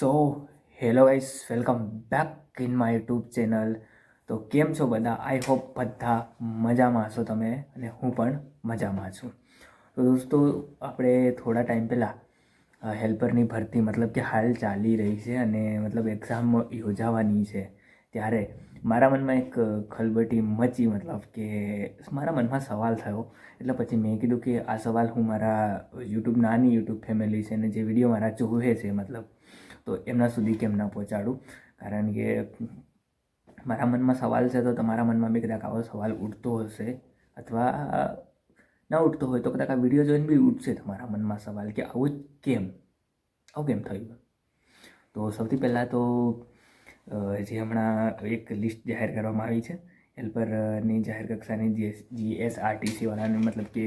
So hello guys, welcome back in my YouTube channel. તો કેમ છો બધા? આઈ હોપ બધા મજામાં હશો તમે, અને હું પણ મજામાં છું. તો દોસ્તો, આપણે થોડા ટાઈમ પહેલાં હેલ્પરની ભરતી મતલબ કે હાલ ચાલી રહી છે અને મતલબ એક્ઝામ યોજાવાની છે, ત્યારે મારા મનમાં એક ખલબટી મચી. મતલબ કે મારા મનમાં સવાલ થયો. એટલે પછી મેં કીધું કે આ સવાલ હું મારા નાની યુટ્યુબ ફેમિલી છે અને જે વિડીયો મારા જોવે છે મતલબ, તો એમના સુધી કેમ ના પહોંચાડું. કારણ કે મારા મનમાં સવાલ છે તો તમારા મનમાં બી કદાચ આવો સવાલ ઉઠતો હશે, અથવા ના ઉઠતો હોય તો કદાચ આ વિડીયો જોઈને બી ઉઠશે તમારા મનમાં સવાલ કે આવું કેમ થયું. તો સૌથી પહેલાં તો જે હમણાં એક લિસ્ટ જાહેર કરવામાં આવી છે હેલ્પરની જાહેર કક્ષાની, GSRTC વાળાની, મતલબ કે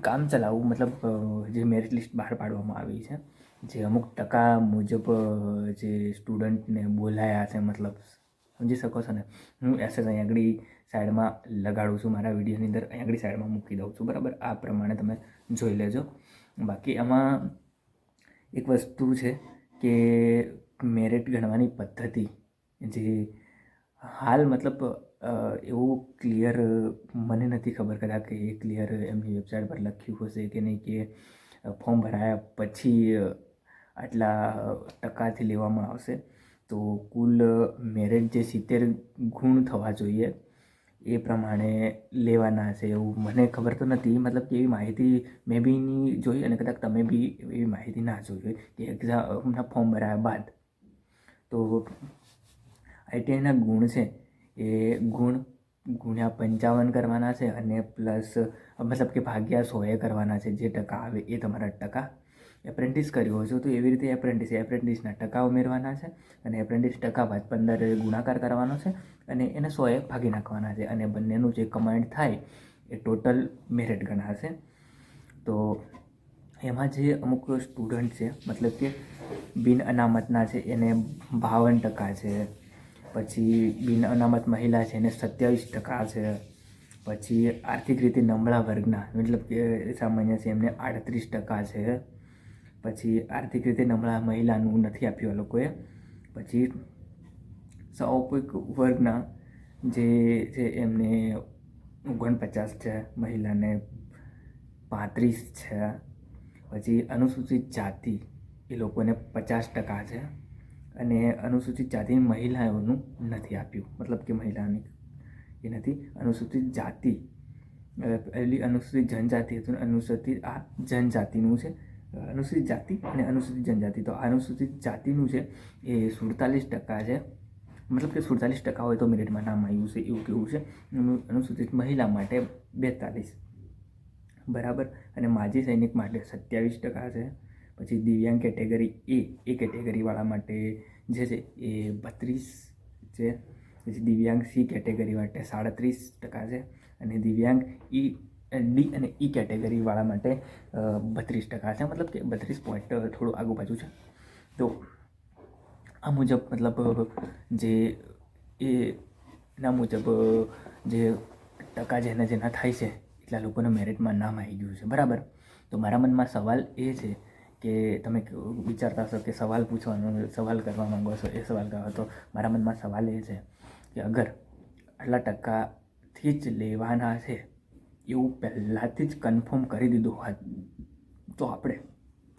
કામ ચલાવવું, મતલબ જે મેરિટ લિસ્ટ બહાર પાડવામાં આવી છે, જે અમુક ટકા મુજબ જે સ્ટુડન્ટને બોલાયા છે, મતલબ સમજી શકો છો ને. હું એસએસ અહીં આગળ સાઈડમાં લગાડું છું, મારા વિડીયોની અંદર અહીં આગળ સાઈડમાં મૂકી દઉં છું, બરાબર. આ પ્રમાણે તમે જોઈ લેજો. બાકી આમાં એક વસ્તુ છે કે મેરિટ ગણવાની પદ્ધતિ જે હાલ મતલબ એવું ક્લિયર મને નથી ખબર, કદાચ એ ક્લિયર એમની વેબસાઇટ પર લખ્યું હશે કે નહીં, કે ફોર્મ ભરાયા પછી આટલા ટકાથી લેવામાં આવશે. તો કુલ મેરિટ જે 70 ગુણ થવા જોઈએ એ પ્રમાણે લેવાના છે, એવું મને ખબર તો નથી. મતલબ કે એવી માહિતી મેં બી નહીં જોઈ, અને કદાચ તમે બી એવી માહિતી ના જોઈ હોય કે એક્ઝામના ફોર્મ ભરાયા બાદ તો ITIના ગુણ છે એ ગુણ્યા 55 કરવાના છે, અને પ્લસ મતલબ કે ભાગ્યા 100 કરવાના છે. જે ટકા આવે એ તમારા ટકા. એપ્રેન્ટિસ કર્યો છો તો એવી રીતે એપ્રેન્ટિસના ટકા ઉમેરવાના છે, અને એપ્રેન્ટિસ ટકા બાદ 15 ગુણાકાર કરવાનો છે, અને એને 100 ભાગી નાખવાના છે, અને બંનેનું જે કમાન્ડ થાય એ ટોટલ મેરિટ ગણાશે. તો એમાં જે અમુક સ્ટુડન્ટ છે, મતલબ કે બિન અનામતના છે, એને 52% છે. પછી બિન અનામત મહિલા છે એને 27% છે. પછી આર્થિક રીતે નબળા વર્ગના, મતલબ કે સામાન્ય છે, એમને 38% છે. પછી આર્થિક રીતે નબળા મહિલાનું નથી આપ્યું આ લોકોએ. પછી સ્વાભાવિક વર્ગના જે છે એમને 49 છે, મહિલાને 35 છે. પછી અનુસૂચિત જાતિ એ લોકોને 50% છે, અને અનુસૂચિત જાતિની મહિલાઓનું નથી આપ્યું, મતલબ કે મહિલાની એ નથી. અનુસૂચિત જાતિ પહેલી અનુસૂચિત જનજાતિ હતું, અનુસૂચિત આ જનજાતિનું છે. અનુસૂચિત જાતિ અને અનુસૂચિત જનજાતિ, તો અનુસૂચિત જાતિનું છે એ 47% છે. મતલબ કે 47% હોય તો મેરિટમાં નામ આવ્યું છે એવું કેવું છે. અનુસૂચિત મહિલા માટે 42, બરાબર. અને માજી સૈનિક માટે 27% છે. પછી દિવ્યાંગ કેટેગરી એ કેટેગરીવાળા માટે જે છે એ 32 છે. પછી દિવ્યાંગ C કેટેગરી માટે 37% છે, અને દિવ્યાંગ ડી અને E કેટેગરીવાળા માટે 32% છે. મતલબ કે 32 પોઈન્ટ થોડું આગુ પાછું છે. તો આ મુજબ મતલબ જે એના મુજબ જે ટકા જેના થાય છે એટલા લોકોના મેરિટમાં નામ આવી ગયું છે, બરાબર. તો મારા મનમાં સવાલ એ છે કે તમે વિચારતા હશો કે સવાલ કરવા માંગો છો, એ સવાલ કરો. તો મારા મનમાં સવાલ એ છે કે અગર આટલા ટકાથી જ લેવાના છે એવું પહેલાંથી જ કન્ફર્મ કરી દીધું હોત તો આપણે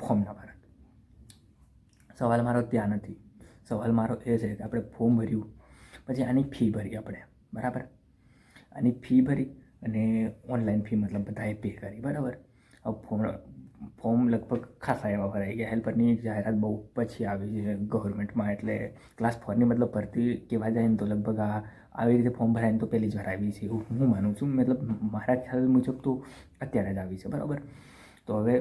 ફોર્મ ના ભરત. સવાલ મારો ત્યાં નથી. સવાલ મારો એ છે કે આપણે ફોર્મ ભર્યું, પછી આની ફી ભરી આપણે, બરાબર. આની ફી ભરી અને ઓનલાઈન ફી મતલબ બધાએ પે કરી, બરાબર. હવે ફોર્મ લગભગ ખાસા એવા ભરાઈ ગયા. હેલ્પરની જાહેરાત બહુ પછી આવી છે ગવર્મેન્ટમાં, એટલે ક્લાસ 4ની મતલબ ભરતી કહેવા જાય ને તો લગભગ આવી રીતે ફોર્મ ભરાય ને તો પહેલી જ વાર આવી છે એવું હું માનું છું. મતલબ મારા ખ્યાલ મુજબ તો અત્યારે જ આવી છે, બરાબર. તો હવે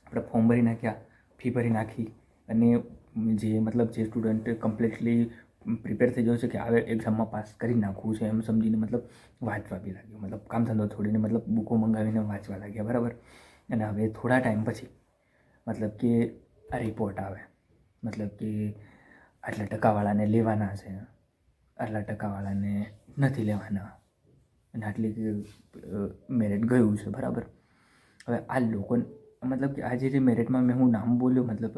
આપણે ફોર્મ ભરી નાખ્યા, ફી ભરી નાખી, અને જે સ્ટુડન્ટ કમ્પ્લીટલી પ્રિપેર થઈ ગયો છે કે આવે એક્ઝામમાં પાસ કરી નાખવું છે એમ સમજીને મતલબ વાંચવા બી લાગ્યો, મતલબ કામ ધંધો છોડીને મતલબ બુકો મંગાવીને વાંચવા લાગ્યા, બરાબર. અને હવે થોડા ટાઈમ પછી મતલબ કે આ રિપોર્ટ આવે, મતલબ કે આટલા ટકાવાળાને લેવાના છે, આટલા ટકાવાળાને નથી લેવાના, અને આટલી મેરિટ ગયું છે, બરાબર. હવે આ લોકો મતલબ કે આજે જે મેરિટમાં મેં હું નામ બોલ્યો, મતલબ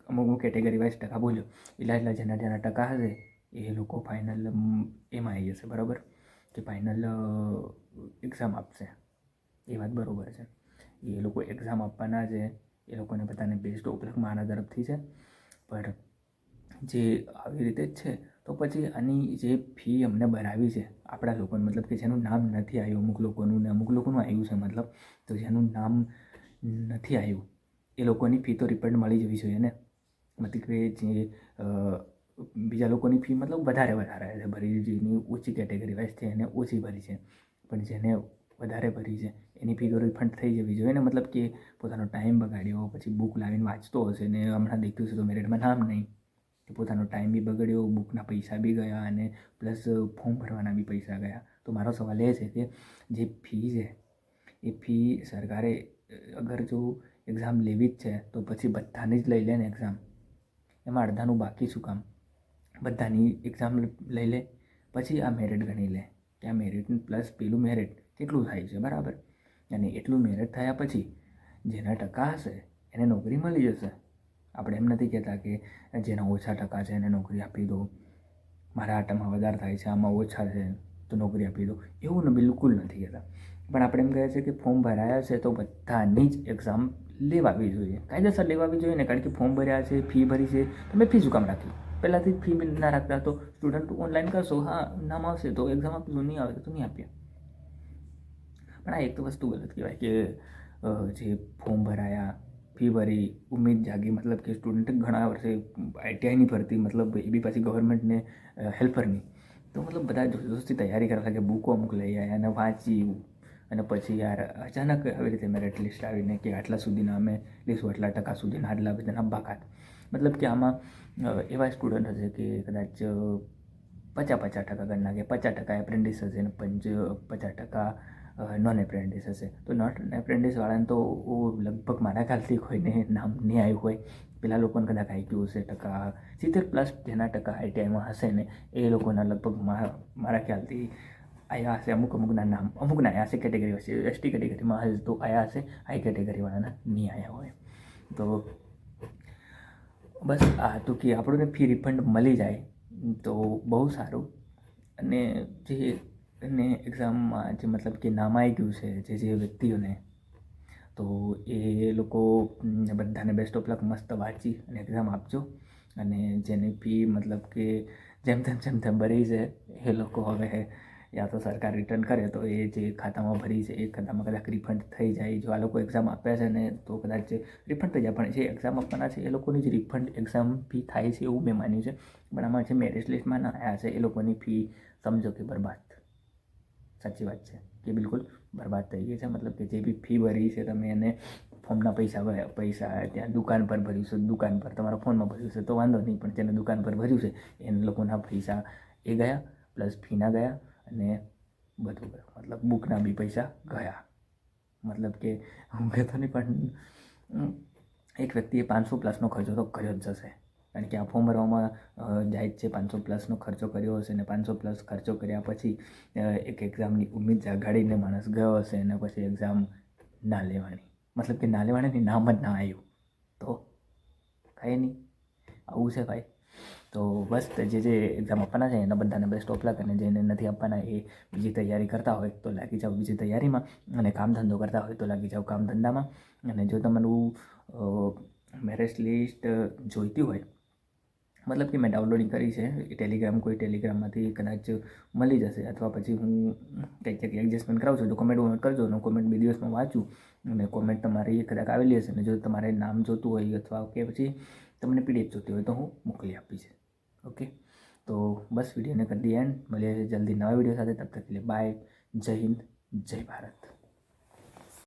અમુક કેટેગરી વાઇઝ ટકા બોલ્યો, એટલા જેના ટકા હશે એ લોકો ફાઇનલ એમાં આવી જશે, બરાબર, કે ફાઇનલ એક્ઝામ આપશે. એ વાત બરાબર છે. એ લોકો એક્ઝામ આપવાના છે, એ લોકોને બધાને બેસ્ટ ઉપલબ્ધ મારા તરફથી છે. પણ જે આવી રીતે જ છે તો પછી આની જે ફી અમને ભરાવી છે આપણા લોકોને, મતલબ કે જેનું નામ નથી આવ્યું અમુક લોકોનું ને અમુક લોકોનું આવ્યું છે, મતલબ તો જેનું નામ નથી આવ્યું એ લોકોની ફી તો રિફંડ મળી જવી જોઈએ ને. મતલબ કે જે બીજા લોકોની ફી મતલબ વધારે છે ભરી, જેની ઓછી કેટેગરી વાઇઝ છે એને ઓછી ભરી છે, પણ જેને વધારે ભરી છે એની ફી તો રિફંડ થઈ જવી જોઈએ ને. મતલબ કે પોતાનો ટાઈમ બગાડ્યો, પછી બુક લાવીને વાંચતો હશે ને હમણાં દેખ્યું છે તો મેરિટમાં નામ નહીં, કે પોતાનો ટાઈમ બી બગડ્યો, બુકના પૈસા બી ગયા અને પ્લસ ફોર્મ ભરવાના બી પૈસા ગયા. તો મારો સવાલ એ છે કે જે ફી છે એ ફી સરકારે અગર જો એક્ઝામ લેવી જ છે તો પછી બધાની જ લઈ લે ને એક્ઝામ. એમાં અડધાનું બાકી શું કામ? બધાની એક્ઝામ લઈ લે, પછી આ મેરિટ ગણી લે કે આ મેરિટ પ્લસ પેલું મેરિટ કેટલું થાય છે, બરાબર. અને એટલું મેરિટ થયા પછી જેના ટકા હશે એને નોકરી મળી જશે. આપણે એમ નથી કહેતા કે જેના ઓછા ટકા છે એને નોકરી આપી દો, મારા આટામાં વધારે થાય છે આમાં ઓછા છે તો નોકરી આપી દો, એવું ને બિલકુલ નથી કહેતા. પણ આપણે એમ કહે છે કે ફોર્મ ભરાયા છે તો બધાની જ એક્ઝામ લેવાવી જોઈએ, કાયદેસર લેવાવી જોઈએ ને. કારણ કે ફોર્મ ભર્યા છે, ફી ભરી છે, તમે ફી શું કામ રાખી? પહેલાંથી જ ફી ના રાખતા તો સ્ટુડન્ટ ઓનલાઈન કરશો, હા નામ આવશે તો એક્ઝામ આપીશું, નહીં આવે તો નહીં આપીએ. પણ આ એક તો વસ્તુ ગલત કહેવાય કે જે ફોર્મ ભરાયા, ફી ભરી, ઉમ્મીદ જાગી, મતલબ કે સ્ટુડન્ટ ઘણા વર્ષે ITIની ભરતી, મતલબ એ બી પાછી ગવર્મેન્ટને હેલ્પરની, તો મતલબ બધા જોશથી તૈયારી કરવા લાગે, બુકો અમુક લઈ આવ્યા અને વાંચ્યું, અને પછી યાર અચાનક આવી રીતે મેરિટ લિસ્ટ આવીને કે આટલા સુધીના અમે લઈશું, આટલા ટકા સુધીના આટલા બધાના બાકાત. મતલબ કે આમાં એવા સ્ટુડન્ટ હશે કે કદાચ 50% કરી નાખે, 50% એપ્રેન્ટિસ હશે અને 50% નોન એપ્રેન્ટિસ હશે. તો નોન એપ્રેન્ટિસવાળાને તો લગભગ મારા ખ્યાલથી કોઈને નામ નહીં આવ્યું હોય. પેલા લોકોને કદાચ IQ હશે ટકા 70+, જેના ટકા ITIમાં હશે ને એ લોકોના લગભગ મારા ખ્યાલથી આવ્યા હશે. અમુકના નામ અમુકના આવ્યા હશે, કેટેગરી હશે, ST કેટેગરીમાં હશે તો આવ્યા હશે, હાઈ કેટેગરીવાળાના નહીં આવ્યા હોય. તો બસ આ હતું કે આપણને ફી રિફંડ મળી જાય તો બહુ સારું. અને જે એને એક્ઝામમાં જે મતલબ કે નામ આવી ગયું છે જે વ્યક્તિઓને, તો એ લોકો બધાને બેસ્ટ ઓફ લક, મસ્ત વાંચી અને એક્ઝામ આપજો. અને જેની ફી મતલબ કે જેમ તેમ ભરી છે એ લોકો હવે યા તો સરકાર રિટર્ન કરે તો એ જે ખાતામાં ભરી છે એ ખાતામાં કદાચ રિફંડ થઈ જાય. જો આ લોકો એક્ઝામ આપ્યા છે ને તો કદાચ રિફંડ થઈ જાય, પણ જે એક્ઝામ આપવાના છે એ લોકોની જ રિફંડ એક્ઝામ ફી થાય છે એવું મેં માન્યું છે. પણ આમાં જે મેરિટ લિસ્ટમાં ના આવ્યા છે એ લોકોની ફી સમજો કે બરબાદ. સાચી વાત છે કે બિલકુલ બરબાદ થઈ ગઈ છે. મતલબ કે જે બી ફી ભરી છે તમે એને ફોર્મના પૈસા ત્યાં દુકાન પર ભર્યું છે, દુકાન પર તમારા ફોનમાં ભર્યું છે તો વાંધો નહીં, પણ જેને દુકાન પર ભર્યું છે એને લોકોના પૈસા એ ગયા, પ્લસ ફીના ગયા અને બધું ગયું. મતલબ બુકના બી પૈસા ગયા. મતલબ કે હું કહેતો નહીં પણ એક વ્યક્તિએ 500+ ખર્ચો તો કર્યો જ જશે. કારણ કે આ ફોર્મ ભરવામાં જાય જ છે, 500+ ખર્ચો કર્યો હશે અને 500+ ખર્ચો કર્યા પછી એક એક્ઝામની ઉમ્મીદ જગાડીને માણસ ગયો હશે અને પછી એક્ઝામ ના લેવાની, મતલબ કે ના લેવાની નામ જ ના આવ્યું તો કંઈ નહીં, આવું છે ભાઈ. તો બસ જે એક્ઝામ આપવાના છે એના બધાને બેસ્ટ ઓફ લક, અને જેને નથી આપવાના એ બીજી તૈયારી કરતા હોય તો લાગી જાઓ બીજી તૈયારીમાં, અને કામ ધંધો કરતા હોય તો લાગી જાઓ કામ ધંધામાં. અને જો તમારું મેરિટ લિસ્ટ જોઈતી હોય, મતલબ કે મેં ડાઉનલોડિંગ કરી છે કોઈ ટેલિગ્રામમાંથી કદાચ મળી જશે, અથવા પછી હું કંઈક એડજસ્ટમેન્ટ કરાવું છું તો કોમેન્ટ કરજો. અને કોમેન્ટ 2 દિવસમાં વાંચું અને કોમેન્ટ તમારી કદાચ આવેલી હશે ને જો તમારે નામ જોતું હોય અથવા કે પછી તમને PDF જોતી હોય તો હું મોકલી આપીશ. ઓકે, તો બસ વિડીયોને કરી દઈએ એન્ડ. મળીએ જલ્દી નવા વિડીયો સાથે. તબ તક કે લીએ બાય. જય હિન્દ, જય ભારત.